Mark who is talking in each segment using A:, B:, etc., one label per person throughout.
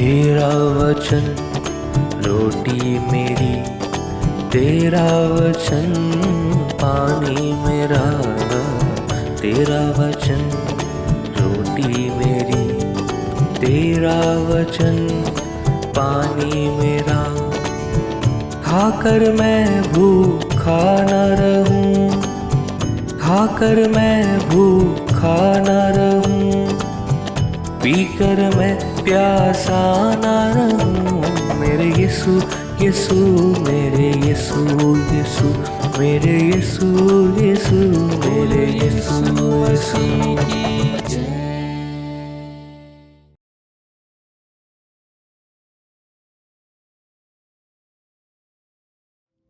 A: तेरा वचन रोटी मेरी, तेरा वचन पानी मेरा, तेरा वचन रोटी मेरी, तेरा वचन पानी मेरा। खाकर मैं भूखा न रहूं, खाकर मैं भूखा न रहूं, पीकर मैं प्यासा न रहूं। मेरे यीशु यीशु, मेरे यीशु यीशु, मेरे यीशु यीशु, मेरे यीशु यीशु।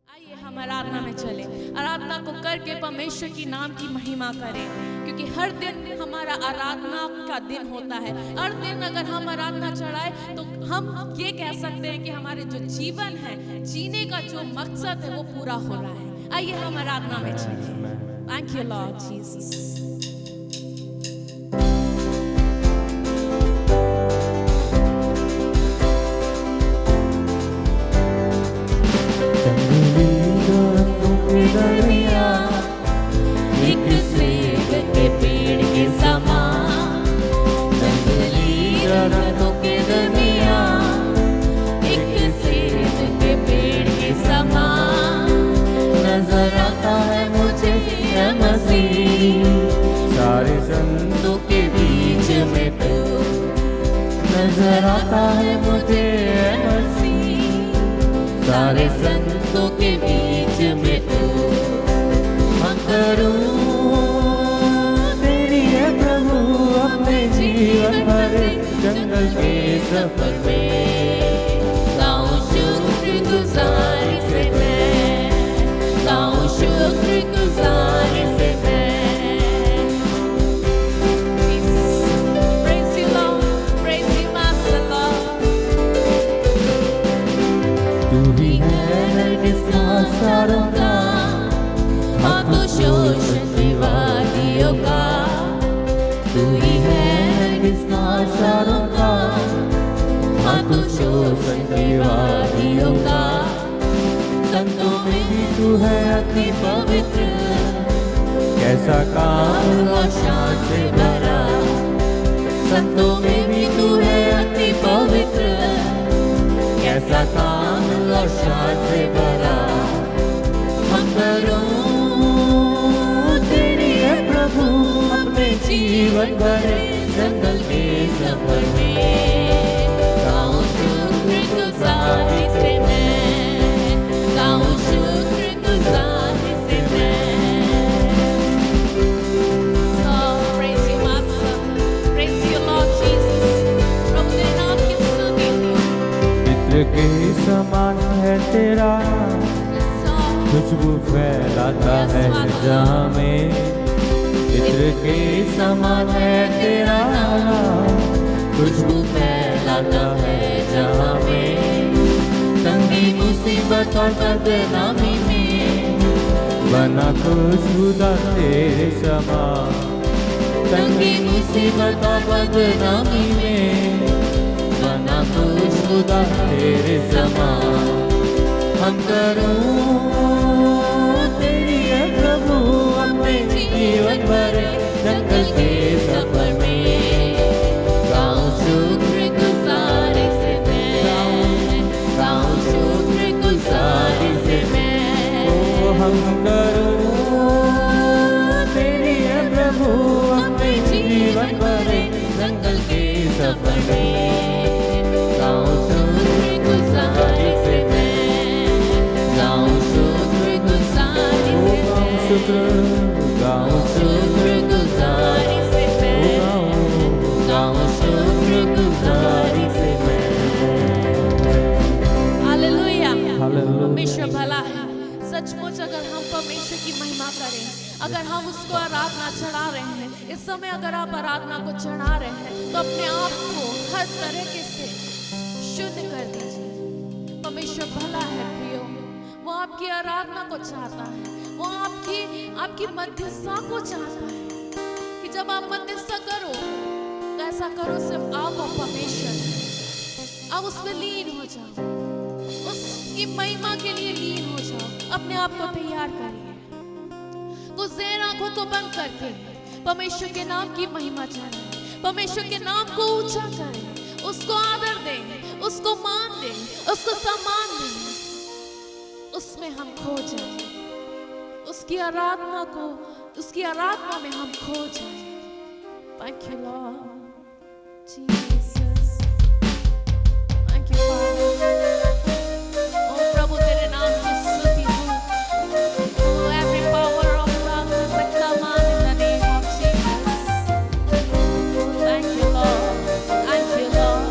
B: आइए हम आराधना में चले, आराधना को करके परमेश्वर की नाम की महिमा करें, क्योंकि हर दिन हमारा आराधना का दिन होता है। हर दिन अगर हम आराधना चढ़ाए तो हम ये कह सकते हैं कि हमारे जो जीवन है, जीने का जो मकसद है वो पूरा हो रहा है। आइए हम आराधना में चले। Thank you Lord Jesus.
C: एक सेब के पेड़ के समान, जंगली दरख्तों के दरमियान, एक सेब के पेड़ के समान नजर आता है मुझे ये मसीह। सारे संतों के बीच में तू नजर आता है मुझे ये मसीह। सारे संतों के बीच में तू करूं तेरी है प्रभु अपने जीवन भर। जंगल के सफर में गाऊं शुक्रगुजारी से मैं, गाऊं शुक्रगुजारी से मैं।
B: Praise you Lord, praise you Master Lord।
C: तू ही है नरगिस का सारों का, शोषण विवादियों का। तू ही है नरगिस शारों का, हाथों शोषण विवादियों का। संतों में भी तू है अति पवित्र, कैसा काम और शान से भरा। संतों में भी तू है अति पवित्र, कैसा काम और शान से भरा। हम करूं अपने जीवन भर जंगल के सफर में गाऊं शुक्रगुजारी से मैं, गाऊं शुक्रगुजारी से मैं।
B: So praise you Master, praise you Lord Jesus। प्रभु तेरे नाम की स्तुति हो।
C: मित्र के समान है तेरा, खुशबू फैलाता है जहाँ में। मित्र के समान है तेरा, खुशबू फैलाता है जहाँ में। तंगी मुसीबत और बदनामी में बना खुशबूदार तेरे समान। तंगी मुसीबत और बदनामी में बना खुशबूदार तेरे समान। हम करूं तेरी है प्रभु अपने जीवन भर जंगल के सफर में गाऊं शुक्रगुजारी से मैं, गाऊं शुक्रगुजारी से मैं। ओ हम करूं तेरी है प्रभु अपने जीवन भर जंगल के सफर में गाऊं शुक्रगुजारी से मैं, गाऊं शुक्रगुजारी से मैं। गाऊं शुक्रगुजारी से मैं, गाऊं शुक्रगुजारी से मैं।
B: हालेलुया। परमेश्वर भला है। सचमुच अगर हम परमेश्वर की महिमा करें, अगर हम उसको आराधना चढ़ा रहे हैं, इस समय अगर आप आराधना को चढ़ा रहे हैं तो अपने आप को हर तरीके से शुद्ध कर दीजिए। परमेश्वर भला है प्रियो, वो आपकी आराधना को चाहता है, वो आपकी मध्यस्थता को चाहता है कि जब आप मध्यस्थता करो तो ऐसा करो सिर्फ आप और परमेश्वर। आप उसमें लीन हो जाओ, उसकी महिमा के लिए लीन हो जाओ। अपने आप को तैयार करिए। कुछ देर आंखों को बंद करके परमेश्वर के नाम की महिमा चढ़ाएं, परमेश्वर के नाम को ऊंचा करें, उसको आदर दें, उसको मान दें, उसको सम्मान दें। उसमें हम खो जाएं, उसकी आराधना में हम खो जाएं। Thank you, Lord Jesus. Thank you, Father. Oh प्रभु तेरे नाम की स्तुति हो। Oh every power of darkness I command in the name of Jesus. Oh thank you, Lord. Thank you, Lord.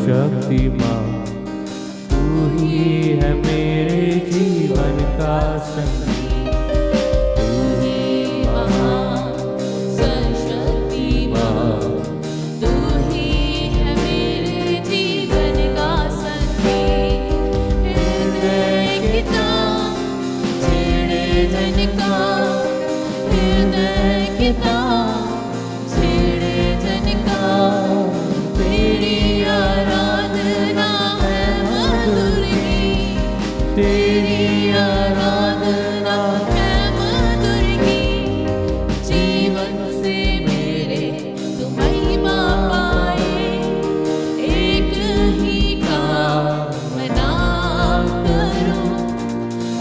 C: Shaktimaan तू ही है मेरे जीवन का संगी, तू ही महान सर्वशक्तिमान,
B: तू ही है मेरे जीवन का संगी। हृदय की तान छेड़े जनका, हृदय की तान छेड़े जनका। तेरी आराधना है मधुर गीत, तेरी आराधना है मधुर गीत। जीवन से मेरे तू महिमा पाए, एक ही काम मैं नाम करूं,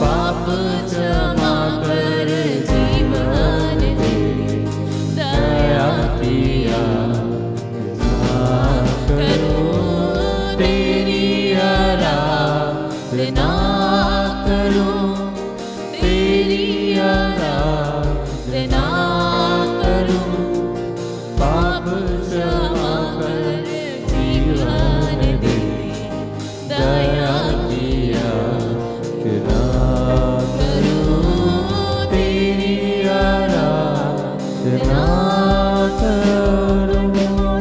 B: पाप क्षमा कर जीवन दे, दया किया करूं, तेरी आराधना करूं, तेरी आराधना करूं, पाप क्षमा कर जीवन दे, दया किया करूं, तेरी आराधना करूं।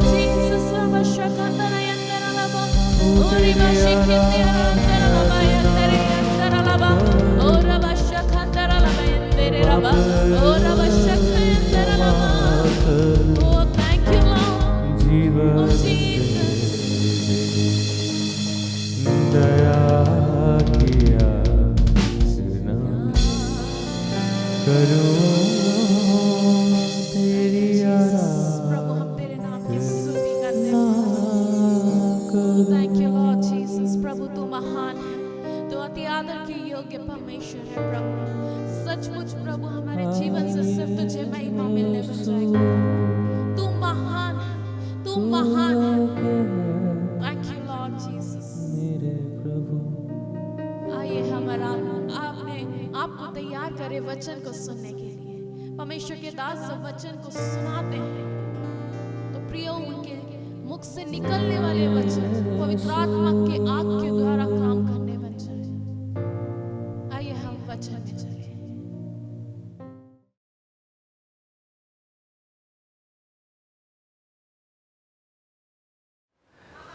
B: Jesus सर्वशक्तिमान यंत्रलबा, ओरी बशिकिंदिरलबा यंत्रलबा, ओरा बशकंदरलबा यंत्रलबा, ओरा बशकंदरलबा। Oh thank you Lord.
C: जीवन
B: Oh Jesus.
C: दया किया सुना करूं, तेरी
B: प्रभु हम तेरे नाम की स्तुति करते हैं। Thank you Lord Jesus. प्रभु तू महान है, तू अति आदर के योग्य परमेश्वर है। प्रभु सचमुच प्रभु हमारे जीवन से सिर्फ तुझे महिमा मिलने बन जाएगी। तू महान है, तू महान है। Thank you Lord Jesus.
C: मेरे प्रभु।
B: आइए हमारा आपने आपको तैयार करे वचन को सुनने के लिए। परमेश्वर के दास जब वचन को सुनाते हैं तो प्रियो उनके मुख से निकलने वाले वचन पवित्र आत्मा के आग के द्वारा काम करने बन जाए। आइए हम वचन में चलें।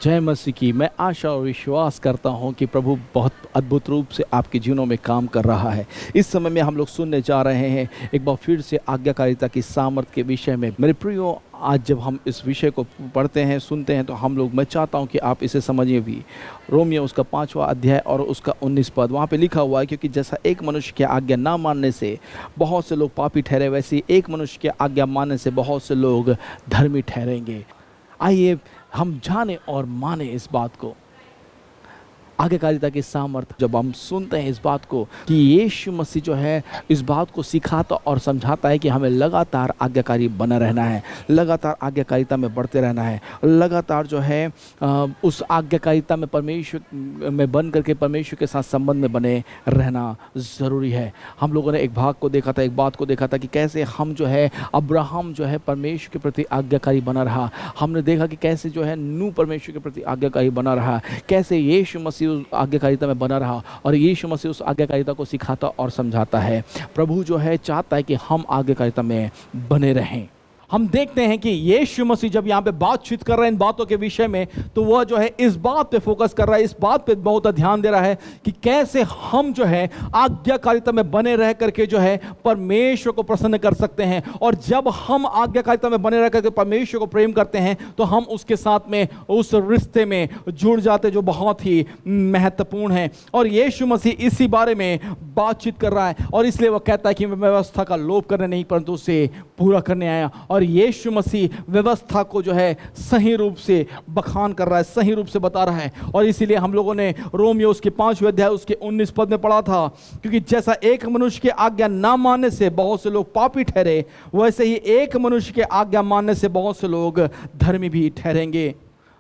D: जय मसीह की। मैं आशा और विश्वास करता हूं कि प्रभु बहुत अद्भुत रूप से आपके जीवनों में काम कर रहा है। इस समय में हम लोग सुनने जा रहे हैं एक बार फिर से आज्ञाकारिता की सामर्थ के विषय में। मेरे प्रियो, आज जब हम इस विषय को पढ़ते हैं, सुनते हैं, तो हम लोग, मैं चाहता हूं कि आप इसे समझिए भी। रोमियो उसका 5वां अध्याय और उसका 19 पद, वहाँ पे लिखा हुआ है, क्योंकि जैसा एक मनुष्य की आज्ञा ना मानने से बहुत से लोग पापी ठहरे, वैसे ही एक मनुष्य की आज्ञा मानने से बहुत से लोग धर्मी ठहरेंगे। आइए हम जाने और माने इस बात को। आज्ञाकारिता की सामर्थ, जब हम सुनते हैं इस बात को कि यीशु मसीह जो है इस बात को सिखाता और समझाता है कि हमें लगातार आज्ञाकारी बना रहना है, लगातार आज्ञाकारिता में बढ़ते रहना है, लगातार जो है उस आज्ञाकारिता में परमेश्वर में बन करके परमेश्वर के साथ संबंध में बने रहना ज़रूरी है। हम लोगों ने एक भाग को देखा था, एक बात को देखा था कि कैसे हम जो है, अब्राहम जो है परमेश्वर के प्रति आज्ञाकारी बना रहा। हमने देखा कि कैसे जो है नूह परमेश्वर के प्रति आज्ञाकारी बना रहा, कैसे यीशु मसीह उस आज्ञाकारिता में बना रहा और यीशु मसीह उस आज्ञाकारिता को सिखाता और समझाता है। प्रभु जो है चाहता है कि हम आज्ञाकारिता में बने रहें। हम देखते हैं कि यीशु मसीह जब यहाँ पे बातचीत कर रहे हैं इन बातों के विषय में, तो वह जो है इस बात पे फोकस कर रहा है, इस बात पे बहुत ध्यान दे रहा है कि कैसे हम जो है आज्ञाकारिता में बने रह करके जो है परमेश्वर को प्रसन्न कर सकते हैं। और जब हम आज्ञाकारिता में बने रह करके परमेश्वर को प्रेम करते हैं तो हम उसके साथ में उस रिश्ते में जुड़ जाते, जो बहुत ही महत्वपूर्ण है। और यीशु मसीह इसी बारे में बातचीत कर रहा है और इसलिए वह कहता है कि मैं व्यवस्था का लोप करने नहीं परंतु उसे पूरा करने आया। और यीशु मसीह व्यवस्था को जो है सही रूप से बखान कर रहा है, सही रूप से बता रहा है। और इसीलिए हम लोगों ने रोमियो उसके 5वें अध्याय उसके 19 पद में पढ़ा था, क्योंकि जैसा एक मनुष्य की आज्ञा ना मानने से बहुत से लोग पापी ठहरे, वैसे ही एक मनुष्य की आज्ञा मानने से बहुत से लोग धर्मी भी ठहरेंगे।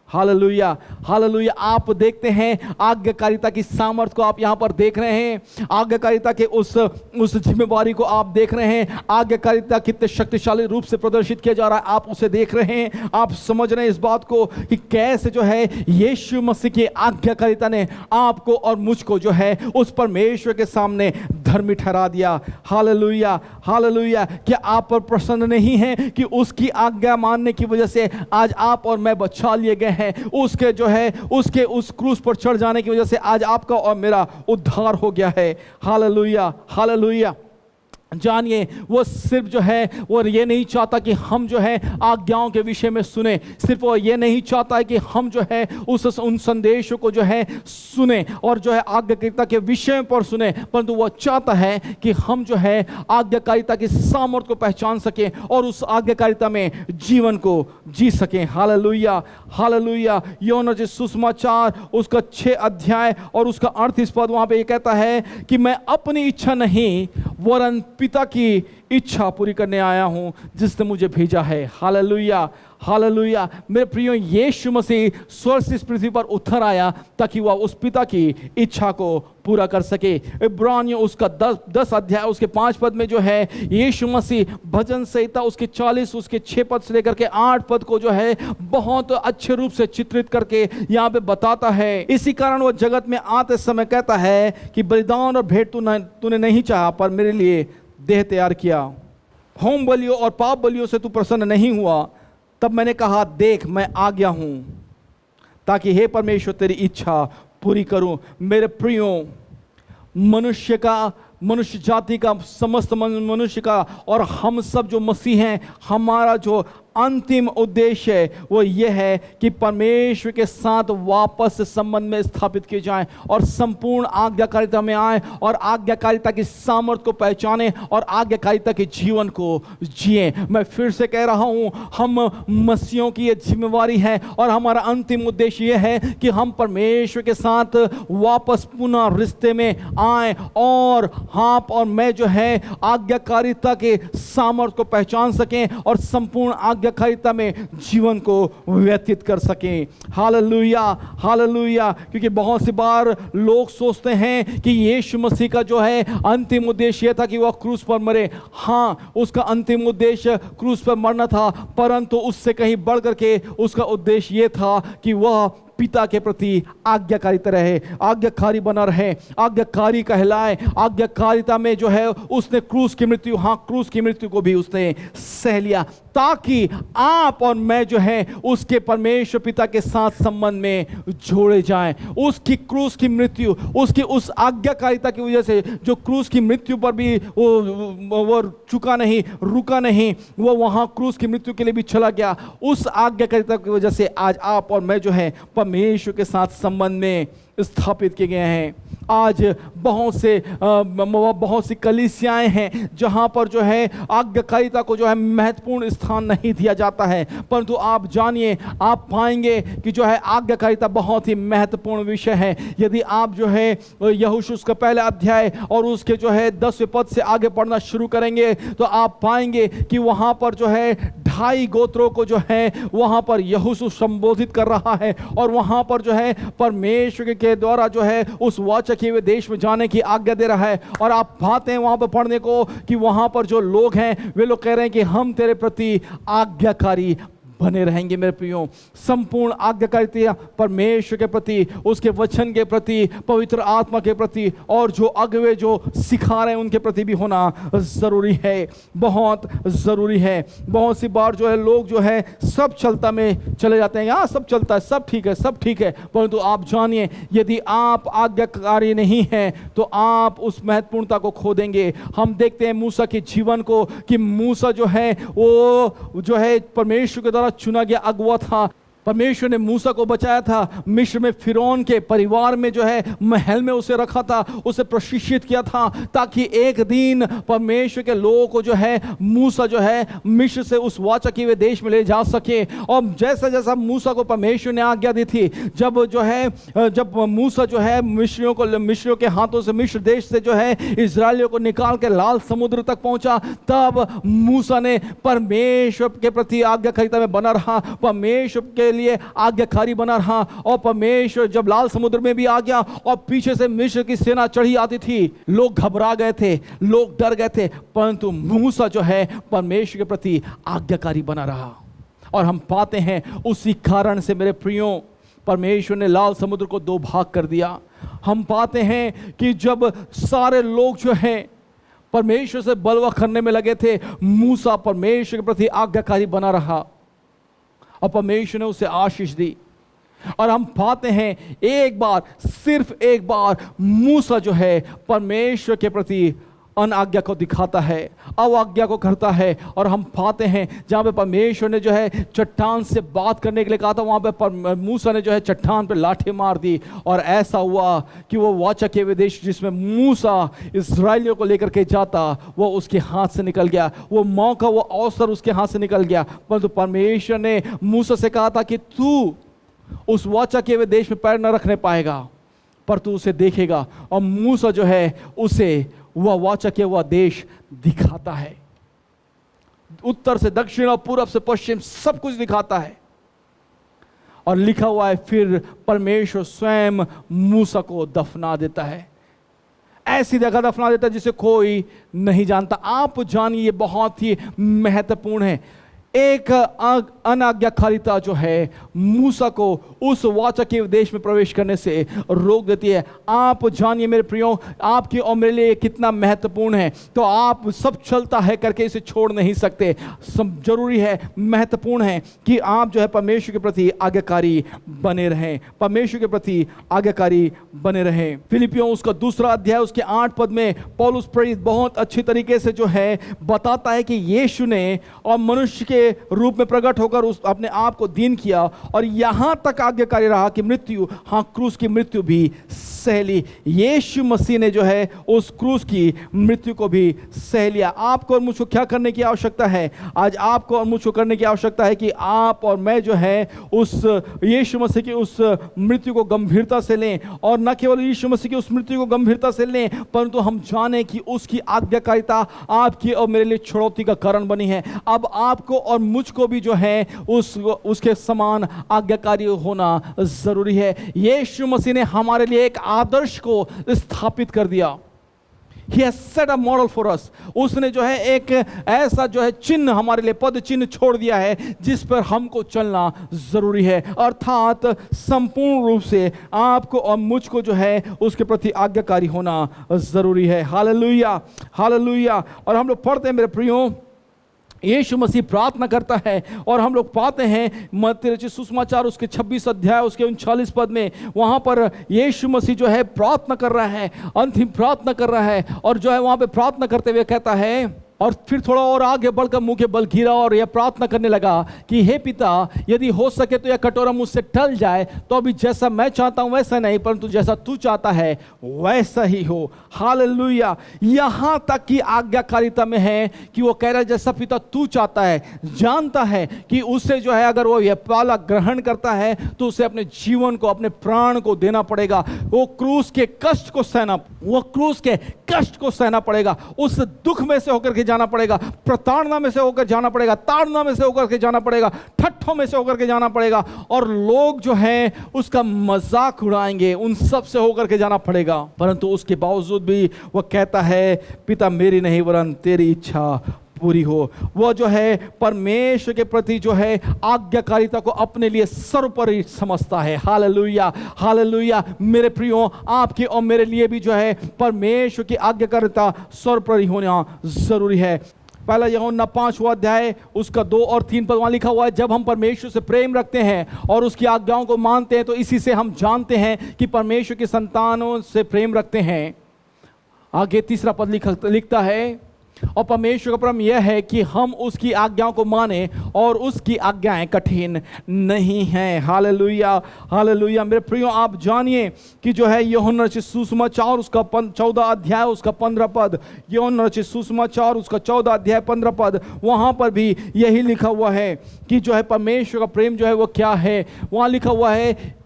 D: Hallelujah, hallelujah. आप देखते हैं आज्ञाकारिता की सामर्थ को, आप यहाँ पर देख रहे हैं आज्ञाकारिता के उस जिम्मेवारी को आप देख रहे हैं। आज्ञाकारिता कितने शक्तिशाली रूप से प्रदर्शित किया जा रहा है, आप उसे देख रहे हैं। आप समझ रहे हैं इस बात को कि कैसे जो है यीशु मसीह की आज्ञाकारिता ने आपको और मुझको जो है उस परमेश्वर के सामने धर्मी ठहरा दिया। Hallelujah, hallelujah. क्या आप पर प्रसन्न नहीं है कि उसकी आज्ञा मानने की वजह से आज आप और मैं बचा लिए गए हैं? उसके जो है उसके उस क्रूस पर चढ़ जाने की वजह से आज आपका और मेरा उद्धार हो गया है। Hallelujah, hallelujah. जानिए, वो सिर्फ जो है वो ये नहीं चाहता कि हम जो है आज्ञाओं के विषय में सुने, सिर्फ वो ये नहीं चाहता है कि हम जो है उन संदेशों को जो है सुने और जो है आज्ञाकारिता के विषय पर सुने, परंतु वो चाहता है कि हम जो है आज्ञाकारिता की सामर्थ को पहचान सकें और उस आज्ञाकारिता में जीवन को जी सकें। Hallelujah, hallelujah. यूहन्ना के सुसमाचार उसका 6 अध्याय और उसका 38 पद, वहाँ पे ये कहता है कि मैं अपनी इच्छा नहीं वरन पिता की इच्छा पूरी करने आया हूं जिसने मुझे भेजा है। Hallelujah, hallelujah. मेरे प्रियो, यीशु मसीह स्वर्ग से इस पृथ्वी पर उतर आया ताकि वह उस पिता की इच्छा को पूरा कर सके। इब्रानियों उसका 10 अध्याय उसके 5 पद में जो है यीशु मसीह भजन संहिता उसके 40 उसके 6 पद से लेकर के 8 पद को जो है बहुत अच्छे रूप से चित्रित करके यहाँ पे बताता है। इसी कारण वह जगत में आते समय कहता है कि बलिदान और भेंट तूने नहीं चाहा पर मेरे लिए देह तैयार किया। होम बलियों और पाप बलियों से तू प्रसन्न नहीं हुआ, तब मैंने कहा देख मैं आ गया हूं ताकि हे परमेश्वर तेरी इच्छा पूरी करूं। मेरे प्रियो, मनुष्य जाति का, समस्त मनुष्य का और हम सब जो मसीह हैं, हमारा जो अंतिम उद्देश्य है वो ये है कि परमेश्वर के साथ वापस से संबंध में स्थापित किए जाएं और संपूर्ण आज्ञाकारिता में आए और आज्ञाकारिता की सामर्थ को पहचानें और आज्ञाकारिता के जीवन को जिए। मैं फिर से कह रहा हूं, हम मसीहों की ये जिम्मेवारी है और हमारा अंतिम उद्देश्य ये है कि हम परमेश्वर के साथ वापस पुनः रिश्ते में आए और आप और मैं जो है आज्ञाकारिता के सामर्थ को पहचान सकें और संपूर्ण आज्ञाकारिता में जीवन को व्यतीत कर सकें। Hallelujah, hallelujah. क्योंकि बहुत सी बार लोग सोचते हैं कि यीशु मसीह का जो है अंतिम उद्देश्य यह था कि वह क्रूस पर मरे। हाँ, उसका अंतिम उद्देश्य क्रूस पर मरना था, परंतु उससे कहीं बढ़ करके उसका उद्देश्य यह था कि वह पिता के प्रति आज्ञाकारिता रहे, आज्ञाकारी बना रहे, आज्ञाकारी कहलाए। आज्ञाकारिता में जो है उसने क्रूस की मृत्यु, हाँ क्रूस की मृत्यु को भी उसने सह लिया ताकि आप और मैं जो है उसके परमेश्वर पिता के साथ संबंध में जोड़े जाएं। उसकी क्रूस की मृत्यु, उसकी उस आज्ञाकारिता की वजह से जो क्रूस की मृत्यु पर भी वो चुका नहीं, रुका नहीं, वो वहां क्रूस की मृत्यु के लिए भी चला गया। उस आज्ञाकारिता की वजह से आज आप और मैं जो है परमेश्वर के साथ संबंध में स्थापित किए गए हैं। आज बहुत सी कलीसियाएं हैं जहां पर जो है आज्ञाकारिता को जो है महत्वपूर्ण स्थान नहीं दिया जाता है, परंतु आप जानिए, आप पाएंगे कि जो है आज्ञाकारिता बहुत ही महत्वपूर्ण विषय है। यदि आप जो है यहोशू का पहला अध्याय और उसके जो है 10वें पद से आगे पढ़ना शुरू करेंगे तो आप पाएंगे कि वहां पर जो है 2.5 गोत्रों को जो है वहां पर यहोशू संबोधित कर रहा है और वहां पर जो है परमेश्वर के द्वारा जो है उस वाचा किए हुए देश में जाने की आज्ञा दे रहा है। और आप पाते हैं वहां पर पढ़ने को कि वहां पर जो लोग हैं वे लोग कह रहे हैं कि हम तेरे प्रति आज्ञाकारी बने रहेंगे। मेरे प्रियो, संपूर्ण आज्ञाकारिता परमेश्वर के प्रति, उसके वचन के प्रति, पवित्र आत्मा के प्रति और जो अगुवे जो सिखा रहे हैं उनके प्रति भी होना जरूरी है, बहुत जरूरी है। बहुत सी बार जो है लोग जो है सब चलता में चले जाते हैं, हाँ सब चलता है, सब ठीक है, सब ठीक है, परंतु आप जानिए यदि आप आज्ञाकारी नहीं हैं तो आप उस महत्वपूर्णता को खो देंगे। हम देखते हैं मूसा के जीवन को कि मूसा जो है वो जो है परमेश्वर के द्वारा चुना गया अगुवा था। परमेश्वर ने मूसा को बचाया था, मिस्र में फिरौन के परिवार में जो है महल में उसे रखा था, उसे प्रशिक्षित किया था ताकि एक दिन परमेश्वर के लोगों को जो है मूसा जो है मिस्र से उस वाचा किए हुए देश में ले जा सके। और जैसा जैसा मूसा को परमेश्वर ने आज्ञा दी थी, जब मूसा जो है मिस्रियों के हाथों से, मिस्र देश से जो है इजरायलियों को निकाल के लाल समुद्र तक पहुंचा, तब मूसा ने परमेश्वर के प्रति आज्ञाकारिता में बना रहा, परमेश्वर के लिए आज्ञाकारी बना रहा। और परमेश्वर जब लाल समुद्र में भी आ गया और पीछे से मिस्र की सेना चढ़ी आती थी, लोग घबरा गए थे, लोग डर गए थे, परंतु मूसा जो है परमेश्वर के प्रति आज्ञाकारी बना रहा। और हम पाते हैं उसी कारण से मेरे प्रियो परमेश्वर ने लाल समुद्र को 2 भाग कर दिया। हम पाते हैं कि जब सारे लोग जो हैं परमेश्वर से बलवा करने में लगे थे, मूसा परमेश्वर के प्रति आज्ञाकारी बना रहा और परमेश्वर ने उसे आशीष दी। और हम पाते हैं सिर्फ एक बार मूसा जो है परमेश्वर के प्रति अनाज्ञा को दिखाता है, अवाज्ञा को करता है। और हम पाते हैं जहाँ पे परमेश्वर ने जो है चट्टान से बात करने के लिए कहा था, वहाँ पे मूसा ने जो है चट्टान पे लाठी मार दी और ऐसा हुआ कि वो वाचा किए हुए देश जिसमें मूसा इस्राएलियों को लेकर के जाता वो उसके हाथ से निकल गया, वो मौका, वो अवसर उसके हाथ से निकल गया। परंतु परमेश्वर ने मूसा से कहा था कि तू उस वाचा किए हुए देश में पैर न रखने पाएगा, पर तू उसे देखेगा। और मूसा जो है उसे वह वाचा किया हुआ देश दिखाता है, उत्तर से दक्षिण और पूरब से पश्चिम सब कुछ दिखाता है। और लिखा हुआ है फिर परमेश्वर स्वयं मूसा को दफना देता है, ऐसी जगह दफना देता है जिसे कोई नहीं जानता। आप जानिए ये बहुत ही महत्वपूर्ण है। एक अनाज्ञाकारिता जो है मूसा को उस वाचा के देश में प्रवेश करने से रोक देती है। आप जानिए मेरे प्रियो, आपकी और मेरे लिए कितना महत्वपूर्ण है। तो आप सब चलता है करके इसे छोड़ नहीं सकते। सब जरूरी है, महत्वपूर्ण है कि आप जो है परमेश्वर के प्रति आज्ञाकारी बने रहें, परमेश्वर के प्रति आज्ञाकारी बने रहें। फिलिपियों उसका 2 अध्याय उसके 8 पद में पौलुस प्रेरित बहुत अच्छी तरीके से जो है बताता है कि यीशु ने और मनुष्य के रूप में प्रकट होकर उस अपने आप को दीन किया और यहां तक आज्ञाकारी रहा कि मृत्यु, हाँ क्रूस की मृत्यु भी सह ली। यीशु मसीह ने जो है उस क्रूस की मृत्यु को भी सह लिया। आपको और मुझको क्या करने की आवश्यकता है? आज आपको और मुझको करने की आवश्यकता है कि आप और मैं जो है उस यीशु मसीह की उस मृत्यु को गंभीरता से लें, और न केवल यीशु मसीह की उस मृत्यु को गंभीरता से लें, परंतु हम जानें कि उसकी आज्ञाकारिता आपकी और मेरे लिए छुड़ौती का कारण बनी है। अब आपको और मुझको भी जो है उसके समान आज्ञाकारी होना जरूरी है। यीशु मसीह ने हमारे लिए एक आदर्श को स्थापित कर दिया। He has set a model for us. उसने जो है एक ऐसा जो है चिन्ह हमारे लिए, पद चिन्ह छोड़ दिया है जिस पर हमको चलना जरूरी है। अर्थात संपूर्ण रूप से आपको और मुझको जो है उसके प्रति आज्ञाकारी होना जरूरी है। Hallelujah, hallelujah. और हम लोग पढ़ते हैं मेरे प्रियो यीशु मसीह प्रार्थना करता है और हम लोग पाते हैं मत्ती रचित सुसमाचार उसके 26 अध्याय उसके 39 पद में, वहाँ पर यीशु मसीह जो है प्रार्थना कर रहा है, अंतिम प्रार्थना कर रहा है, और जो है वहाँ पे प्रार्थना करते हुए कहता है, और फिर थोड़ा और आगे बढ़कर मुंह के बल गिरा और यह प्रार्थना करने लगा कि हे पिता, यदि हो सके तो यह कटोरा मुझसे टल जाए, तो अभी जैसा मैं चाहता हूं वैसा नहीं, परंतु जैसा तू चाहता है वैसा ही हो। हालेलुया। यहां तक कि आज्ञाकारिता में है कि वो कह रहा है जैसा पिता तू चाहता है, जानता है कि उससे जो है अगर वो यह प्याला ग्रहण करता है तो उसे अपने जीवन को, अपने प्राण को देना पड़ेगा, वो क्रूस के कष्ट को सहना पड़ेगा, उस दुख में से होकर के जाना पड़ेगा, प्रताड़ना में से होकर जाना पड़ेगा, ताड़ना में से होकर के जाना पड़ेगा, ठट्ठों में से होकर के जाना पड़ेगा, और लोग जो है उसका मजाक उड़ाएंगे, उन सब से होकर के जाना पड़ेगा। परंतु उसके बावजूद भी वह कहता है पिता मेरी नहीं वरन तेरी इच्छा पूरी हो। वो जो है परमेश्वर के प्रति जो है आज्ञाकारिता को अपने लिए सर्वोपरि समझता है। Hallelujah, hallelujah. मेरे प्रियो, आपके और मेरे लिए भी जो है परमेश्वर की आज्ञाकारिता सर्वोपरि होना जरूरी है। पहला यूहन्ना 5वां अध्याय उसका 2 और 3 पद वहां लिखा हुआ है, जब हम परमेश्वर से प्रेम रखते हैं और उसकी आज्ञाओं को मानते हैं तो इसी से हम जानते हैं कि परमेश्वर की संतानों से प्रेम रखते हैं। आगे 3 पद लिखता है, और परमेश्वर का प्रेम यह है कि हम उसकी आज्ञाओं को माने और उसकी आज्ञाएं कठिन नहीं हैं। Hallelujah, hallelujah. मेरे प्रियो, आप जानिए कि जो है यूहन्ना रचित सुसमाचार उसका 14 अध्याय उसका 15 पद, यूहन्ना रचित सुसमाचार उसका 14 अध्याय 15 पद, वहां पर भी यही लिखा हुआ है कि जो है परमेश्वर का प्रेम जो है वो क्या है। वहां लिखा हुआ है,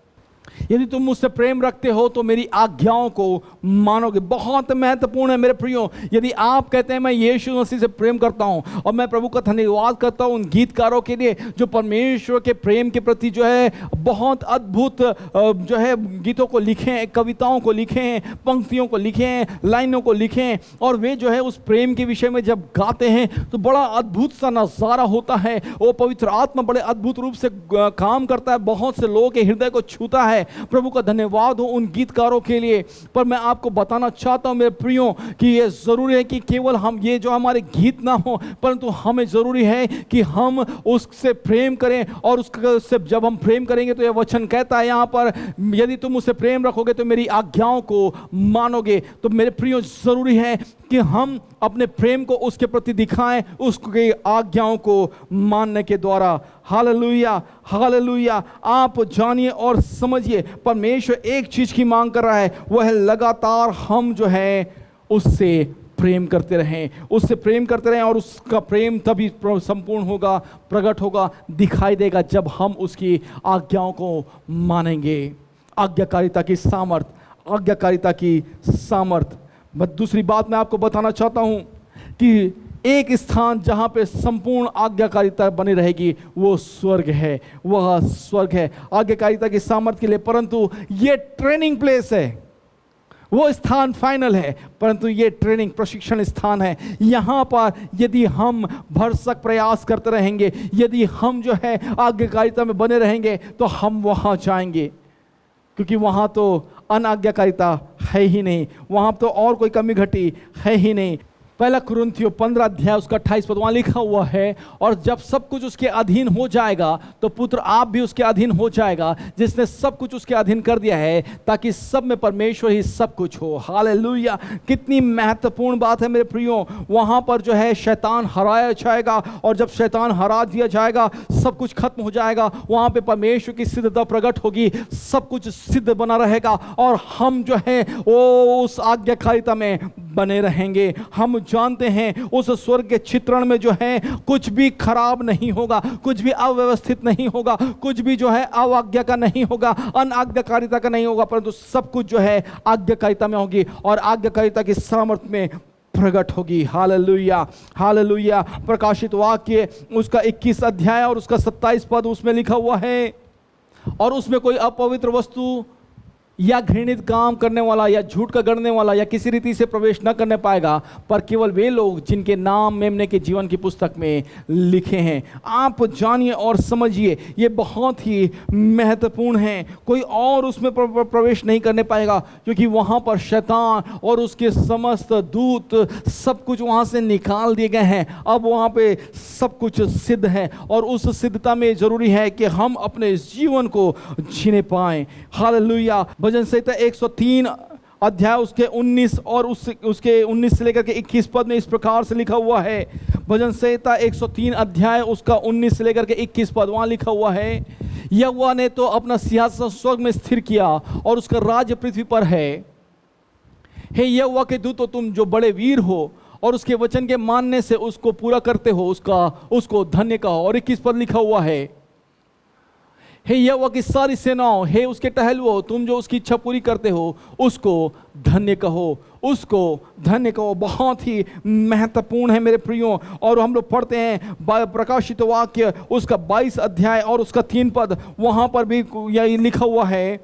D: यदि तुम मुझसे प्रेम रखते हो तो मेरी आज्ञाओं को मानोगे। बहुत महत्वपूर्ण है मेरे प्रियो। यदि आप कहते हैं मैं यीशु मसीह से प्रेम करता हूं, और मैं प्रभु का धन्यवाद करता हूं उन गीतकारों के लिए जो परमेश्वर के प्रेम के प्रति जो है बहुत अद्भुत जो है गीतों को लिखे हैं, कविताओं को लिखे हैं, पंक्तियों को लिखे हैं, लाइनों को लिखे हैं, और वे जो है उस प्रेम के विषय में जब गाते हैं तो बड़ा अद्भुत सा नजारा होता है। वो पवित्र आत्मा बड़े अद्भुत रूप से काम करता है, बहुत से लोगों के हृदय को छूता है। प्रभु का धन्यवाद हो उन गीतकारों के लिए। पर मैं आपको बताना चाहता हूं मेरे प्रियो कि ये जरूरी है कि केवल हम ये जो हमारे गीत ना हो, परंतु हमें जरूरी है कि हम उससे प्रेम करें, और उससे जब हम प्रेम करेंगे तो यह वचन कहता है यहाँ पर, यदि तुम उससे प्रेम रखोगे तो मेरी आज्ञाओं को मानोगे। तो मेरे प्रियो, जरूरी है कि हम अपने प्रेम को उसके प्रति दिखाएं, उसकी आज्ञाओं को मानने के द्वारा। Hallelujah, hallelujah. आप जानिए और समझिए, परमेश्वर एक चीज की मांग कर रहा है, वह है लगातार हम जो है उससे प्रेम करते रहें, उससे प्रेम करते रहें, और उसका प्रेम तभी संपूर्ण होगा, प्रकट होगा, दिखाई देगा जब हम उसकी आज्ञाओं को मानेंगे। आज्ञाकारिता की सामर्थ, आज्ञाकारिता की सामर्थ। दूसरी बात मैं आपको बताना चाहता हूं कि एक स्थान जहां पे संपूर्ण आज्ञाकारिता बनी रहेगी वो स्वर्ग है, वह स्वर्ग है आज्ञाकारिता की सामर्थ्य के लिए। परंतु ये ट्रेनिंग प्लेस है, वो स्थान फाइनल है, परंतु ये ट्रेनिंग प्रशिक्षण स्थान है। यहाँ पर यदि हम भरसक प्रयास करते रहेंगे, यदि हम जो है आज्ञाकारिता में बने रहेंगे तो हम वहाँ जाएंगे, क्योंकि वहाँ तो अनाज्ञाकारिता है ही नहीं, वहाँ तो और कोई कमी घटी है ही नहीं। पहला कुरिन्थियों 15 अध्याय उसका 28 पद वहाँ लिखा हुआ है, और जब सब कुछ उसके अधीन हो जाएगा तो पुत्र आप भी उसके अधीन हो जाएगा, जिसने सब कुछ उसके अधीन कर दिया है, ताकि सब में परमेश्वर ही सब कुछ हो। हालेलुया। कितनी महत्वपूर्ण बात है मेरे प्रियो। वहाँ पर जो है शैतान हराया जाएगा, और जब शैतान हरा दिया जाएगा सब कुछ खत्म हो जाएगा। वहाँ पे परमेश्वर की सिद्धता प्रकट होगी, सब कुछ सिद्ध बना रहेगा, और हम जो है वो उस आज्ञाकारिता में बने रहेंगे। हम जानते हैं उस स्वर्ग के चित्रण में जो है कुछ भी खराब नहीं होगा, कुछ भी अव्यवस्थित नहीं होगा, कुछ भी जो है अवाज्ञा का नहीं होगा, अनाज्ञाकारिता का नहीं होगा, परंतु सब कुछ जो है आज्ञाकारिता में होगी और आज्ञाकारिता की सामर्थ्य में प्रकट होगी। Hallelujah, hallelujah. प्रकाशित वाक्य उसका 21 अध्याय और उसका 27 पद उसमें लिखा हुआ है, और उसमें कोई अपवित्र वस्तु या घृणित काम करने वाला या झूठ का गढ़ने वाला या किसी रीति से प्रवेश न करने पाएगा, पर केवल वे लोग जिनके नाम मेमने के जीवन की पुस्तक में लिखे हैं। आप जानिए और समझिए, ये बहुत ही महत्वपूर्ण है। कोई और उसमें प्रवेश नहीं करने पाएगा, क्योंकि वहाँ पर शैतान और उसके समस्त दूत सब कुछ वहाँ से निकाल दिए गए हैं। अब वहाँ पे सब कुछ सिद्ध है, और उस सिद्धता में ज़रूरी है कि हम अपने जीवन को जीने पाएँ। हालेलुया। भजन संहिता 103 अध्याय उसके 19 और उसके 19 से लेकर के 21 पद में इस प्रकार से लिखा हुआ है। भजन संहिता 103 अध्याय उसका 19 से लेकर के 21 पद, वहाँ लिखा हुआ है, यहोवा ने तो अपना सिंहासन स्वर्ग में स्थिर किया और उसका राज्य पृथ्वी पर है। हे यहोवा के दूतों, तुम जो बड़े वीर हो और उसके वचन के मानने से उसको पूरा करते हो, उसको धन्य कहो। और 21 पद लिखा हुआ है, हे यहोवा की सारी सेनाओं, हे उसके टहलुओ, तुम जो उसकी इच्छा पूरी करते हो, उसको धन्य कहो, उसको धन्य कहो। बहुत ही महत्वपूर्ण है मेरे प्रियो। और हम लोग पढ़ते हैं प्रकाशित वाक्य उसका 22 अध्याय और उसका 3 पद, वहाँ पर भी यही लिखा हुआ है,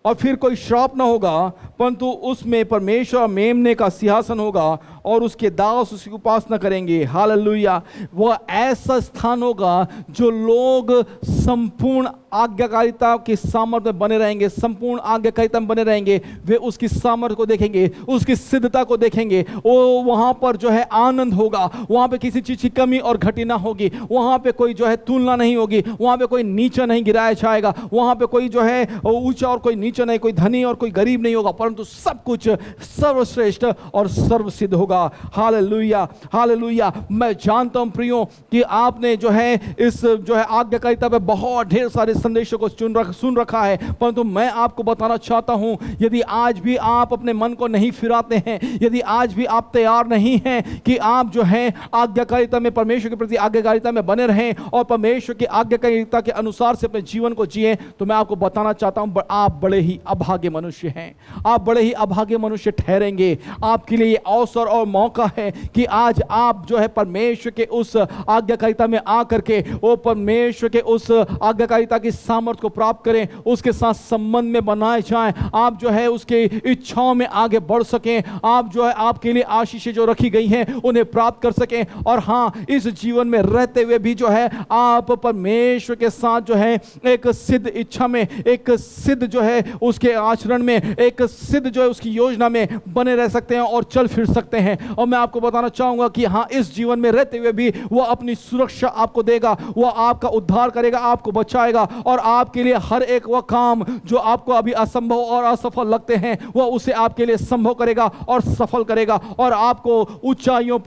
D: और फिर कोई श्राप न होगा, परंतु उसमें परमेश्वर मेमने का सिंहासन होगा और उसके दास उसकी उपासना करेंगे। हालेलुया। वह ऐसा स्थान होगा जो लोग संपूर्ण आज्ञाकारिता के सामर्थ्य में बने रहेंगे, संपूर्ण आज्ञाकारिता में बने रहेंगे। वे उसकी सामर्थ्य को देखेंगे, उसकी सिद्धता को देखेंगे। वो वहाँ पर जो है आनंद होगा, वहाँ पे किसी चीज़ की कमी और घटी ना होगी, वहाँ पे कोई जो है तुलना नहीं होगी, वहाँ पे कोई नीचा नहीं गिराया जाएगा, वहाँ पे कोई जो है ऊंचा और कोई नीचा नहीं, कोई धनी और कोई गरीब नहीं होगा, परंतु सब कुछ सर्वश्रेष्ठ और सर्वसिद्ध होगा। Hallelujah, hallelujah. मैं जानता हूं प्रियो कि आपने जो है इस जो है आज्ञाकारिता पे बहुत ढेर सारे संदेशों को सुन रखा है, परंतु मैं आपको बताना चाहता हूं, यदि आज भी आप अपने मन को नहीं फिराते हैं, यदि आज भी आप तैयार नहीं हैं कि आप जो है आज्ञाकारिता में, परमेश्वर के प्रति आज्ञाकारिता में बने रहें और परमेश्वर की आज्ञाकारिता के अनुसार से अपने जीवन को जिए, तो मैं आपको बताना चाहता हूं आप बड़े ही अभागे मनुष्य हैं। आप बड़े ही अभागे मनुष्य ठहरेंगे। आपके लिए ये अवसर और मौका है कि आज आप जो है परमेश्वर के उस आज्ञाकारिता में आकर के वो परमेश्वर के उस आज्ञाकारिता की सामर्थ्य को प्राप्त करें, उसके साथ संबंध में बनाए जाएं, आप जो है उसके इच्छाओं में आगे बढ़ सकें, आप जो है आपके लिए आशीषें जो रखी गई हैं उन्हें प्राप्त कर सकें। और हाँ, इस जीवन में रहते हुए भी जो है आप परमेश्वर के साथ जो है एक सिद्ध इच्छा में, एक सिद्ध जो है उसके आचरण में, एक सिद्ध जो है उसकी योजना में बने रह सकते हैं और चल फिर सकते हैं। और मैं आपको बताना चाहूंगा कि हाँ, इस जीवन में रहते हुए भी वह अपनी सुरक्षा आपको देगा, वह आपका उद्धार करेगा, आपको बचाएगा, और आपके लिए हर एक वह काम जो आपको अभी असंभव और असफल लगते हैं वह उसे आपके लिए संभव करेगा और सफल करेगा, और आपको ऊंचाइयों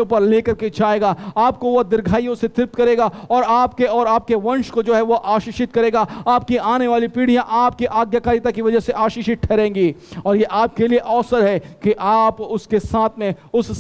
D: पर लेकर के जाएगा। आपको वह दीर्घायुओं से तृप्त करेगा और आपके वंश को जो है वह आशीषित करेगा। आपकी आने वाली पीढ़ियां आपकी आज्ञाकारिता की वजह से आशीषित ठहरेंगी, और ये आपके लिए अवसर है कि आप उसके साथ में, उस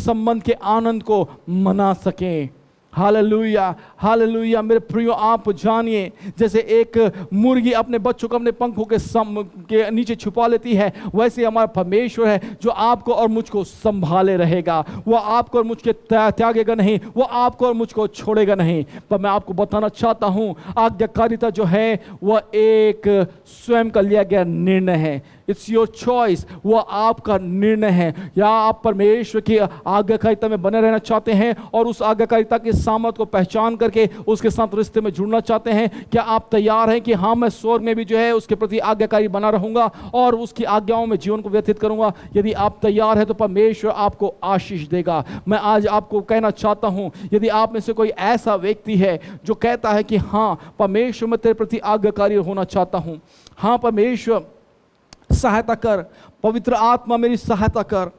D: संबंध के आनंद को मना सकें। Hallelujah, hallelujah. मेरे प्रियो, आप जानिए, जैसे एक मुर्गी अपने बच्चों को अपने पंखों के नीचे छुपा लेती है, वैसे हमारा परमेश्वर है जो आपको और मुझको संभाले रहेगा। वह आपको और मुझको त्यागेगा नहीं, वह आपको और मुझको छोड़ेगा नहीं। पर मैं आपको बताना चाहता हूं, आज्ञाकारिता जो है वह एक स्वयं का लिया गया निर्णय है। इट्स योर चॉइस, वह आपका निर्णय है। या आप परमेश्वर की आज्ञाकारिता में बने रहना चाहते हैं और उस आज्ञाकारिता की सामर्थ को पहचान करके उसके साथ रिश्ते में जुड़ना चाहते हैं? क्या आप तैयार हैं कि हाँ, मैं स्वर्ग में भी जो है उसके प्रति आज्ञाकारी बना रहूंगा और उसकी आज्ञाओं में जीवन को व्यतीत करूंगा? यदि आप तैयार हैं तो परमेश्वर आपको आशीष देगा। मैं आज आपको कहना चाहता हूं, यदि आप में से कोई ऐसा व्यक्ति है जो कहता है कि हाँ परमेश्वर, मैं तेरे प्रति आज्ञाकारी होना चाहता हूं, हाँ परमेश्वर सहायता कर, पवित्र आत्मा मेरी सहायता कर,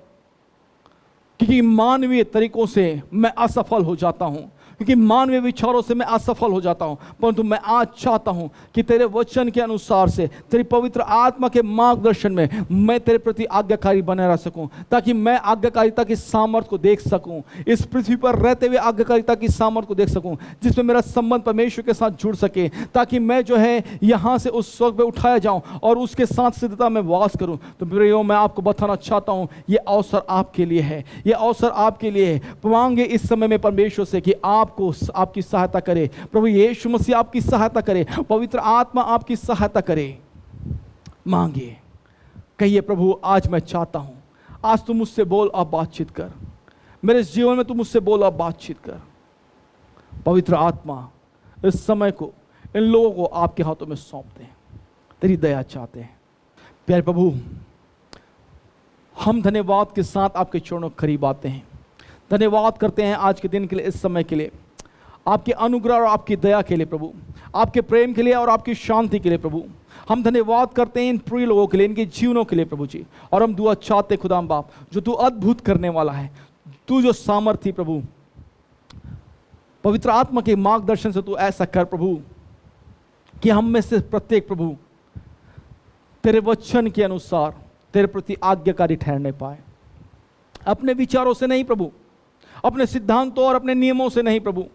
D: क्योंकि मानवीय तरीकों से मैं असफल हो जाता हूं, क्योंकि मानवीय विचारों से मैं असफल हो जाता हूं। परंतु मैं आज चाहता हूं कि तेरे वचन के अनुसार से, तेरी पवित्र आत्मा के मार्गदर्शन में मैं तेरे प्रति आज्ञाकारी बने रह सकूं, ताकि मैं आज्ञाकारिता की सामर्थ को देख सकूं, इस पृथ्वी पर रहते हुए आज्ञाकारिता की सामर्थ को देख सकूं, जिसमें मेरा संबंध परमेश्वर के साथ जुड़ सके, ताकि मैं जो है यहां से उस स्वर्ग में उठाया जाऊं और उसके साथ सिद्धता में वास करूं। तो प्रियो, मैं आपको बताना चाहता हूं, यह अवसर आपके लिए है, यह अवसर आपके लिए है। मांगे इस समय में परमेश्वर से कि आपकी सहायता करे, प्रभु यीशु मसीह आपकी सहायता करे, पवित्र आत्मा आपकी सहायता करे। मांगिए, कहिए प्रभु आज मैं चाहता हूँ, आज तू मुझसे बोल और बातचीत कर, मेरे इस जीवन में तू मुझसे बोल और बातचीत कर। पवित्र आत्मा इस समय को इन लोगों को आपके हाथों में सौंपते हैं, तेरी दया चाहते हैं। प्यारे प्रभु, हम धन्यवाद के साथ आपके चरणों के करीब आते हैं, धन्यवाद करते हैं आज के दिन के लिए, इस समय के लिए, आपके अनुग्रह और आपकी दया के लिए प्रभु, आपके प्रेम के लिए और आपकी शांति के लिए प्रभु। हम धन्यवाद करते हैं इन प्रिय लोगों के लिए, इनके जीवनों के लिए प्रभु जी। और हम दुआ चाहते खुदाम बाप, जो तू अद्भुत करने वाला है, तू जो सामर्थ्य प्रभु, पवित्र आत्मा के मार्गदर्शन से तू ऐसा कर प्रभु कि हम में से प्रत्येक प्रभु तेरे वचन के अनुसार तेरे प्रति आज्ञाकारी ठहरने पाए, अपने विचारों से नहीं प्रभु, अपने सिद्धांतों और अपने नियमों से नहीं प्रभु,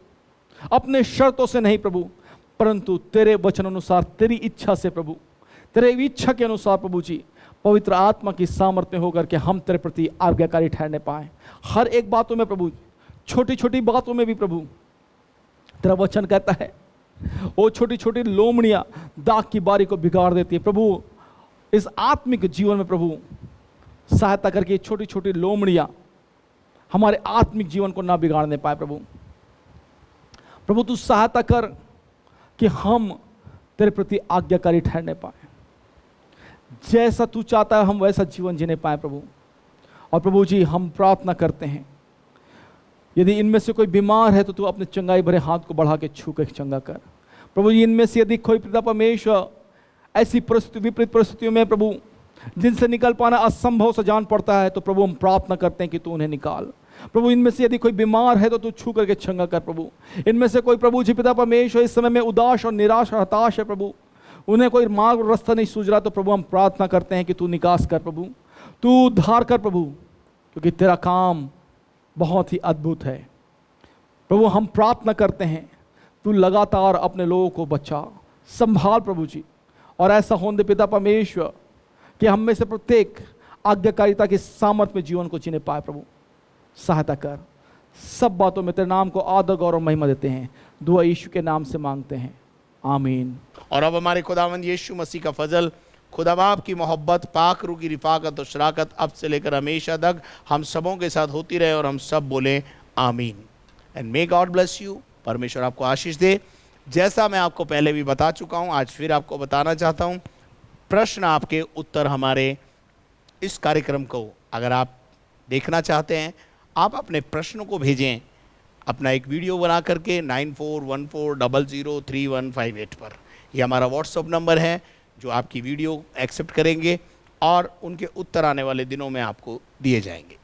D: अपने शर्तों से नहीं प्रभु, परंतु तेरे वचन अनुसार, तेरी इच्छा से प्रभु, तेरे इच्छा के अनुसार प्रभु जी, पवित्र आत्मा की सामर्थ्य में होकर के हम तेरे प्रति आज्ञाकारी ठहरने पाए। हर एक बातों में प्रभु, छोटी छोटी बातों में भी प्रभु, तेरा वचन कहता है वो छोटी छोटी लोमड़ियां दाग की बारी को बिगाड़ देती है। प्रभु इस आत्मिक जीवन में प्रभु सहायता करके छोटी छोटी लोमड़ियां हमारे आत्मिक जीवन को ना बिगाड़ने पाए। प्रभु तू सहायता कर कि हम तेरे प्रति आज्ञाकारी ठहरने पाए, जैसा तू चाहता है हम वैसा जीवन जीने पाए प्रभु। और प्रभु जी हम प्रार्थना करते हैं, यदि इनमें से कोई बीमार है तो तू अपने चंगाई भरे हाथ को बढ़ा के छू के चंगा कर। प्रभु जी इनमें से यदि कोई पिता परमेश्वर ऐसी परिस्थिति, विपरीत परिस्थितियों में प्रभु जिनसे निकल पाना असंभव सा जान पड़ता है, तो प्रभु हम प्रार्थना करते हैं कि तू उन्हें निकाल। प्रभु इनमें से यदि कोई बीमार है तो तू छू करके चंगा कर प्रभु। इनमें से कोई प्रभु जी पिता परमेश्वर इस समय में उदास और निराश और हताश है प्रभु, उन्हें कोई मार्ग और रास्ता नहीं सूझ रहा, तो प्रभु हम प्रार्थना करते हैं कि तू निकास कर प्रभु, तू उद्धार कर प्रभु, क्योंकि तेरा काम बहुत ही अद्भुत है। प्रभु हम प्रार्थना करते हैं तू लगातार अपने लोगों को बचा, संभाल प्रभु जी, और ऐसा होने दे पिता परमेश्वर कि हम में से प्रत्येक आज्ञाकारिता की सामर्थ्य में जीवन को जीने पाए। प्रभु सहायता कर। सब बातों में तेरे नाम को आदर गौरव महिमा देते हैं, दुआ यीशु के नाम से मांगते हैं, आमीन।
E: और अब हमारे खुदावंद यीशु मसीह का फजल, खुदा बाप की मोहब्बत, पाक रूह की रिफाकत और शराकत अब से लेकर हमेशा तक हम सबों के साथ होती रहे, और हम सब बोले आमीन। And may God bless you. परमेश्वर आपको आशीष दे। जैसा मैं आपको पहले भी बता चुका हूँ, आज फिर आपको बताना चाहता हूँ, प्रश्न आपके उत्तर हमारे इस कार्यक्रम को अगर आप देखना चाहते हैं, आप अपने प्रश्नों को भेजें अपना एक वीडियो बना करके 9414003158 पर। यह हमारा व्हाट्सएप नंबर है, जो आपकी वीडियो एक्सेप्ट करेंगे और उनके उत्तर आने वाले दिनों में आपको दिए जाएंगे।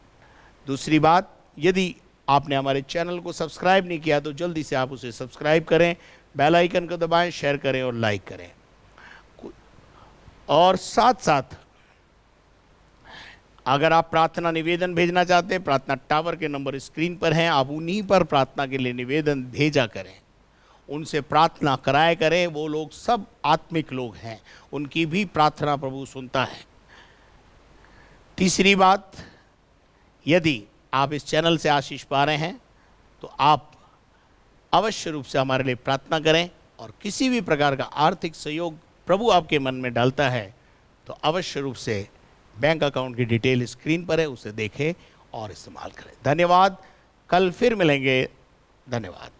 E: दूसरी बात, यदि आपने हमारे चैनल को सब्सक्राइब नहीं किया तो जल्दी से आप उसे सब्सक्राइब करें, बेल आइकन को दबाएं, शेयर करें और लाइक करें। और साथ साथ अगर आप प्रार्थना निवेदन भेजना चाहते हैं, प्रार्थना टावर के नंबर स्क्रीन पर हैं, आप उन्हीं पर प्रार्थना के लिए निवेदन भेजा करें, उनसे प्रार्थना कराया करें। वो लोग सब आत्मिक लोग हैं, उनकी भी प्रार्थना प्रभु सुनता है। तीसरी बात, यदि आप इस चैनल से आशीष पा रहे हैं तो आप अवश्य रूप से हमारे लिए प्रार्थना करें, और किसी भी प्रकार का आर्थिक सहयोग प्रभु आपके मन में डालता है तो अवश्य रूप से बैंक अकाउंट की डिटेल स्क्रीन पर है, उसे देखें और इस्तेमाल करें। धन्यवाद। कल फिर मिलेंगे। धन्यवाद।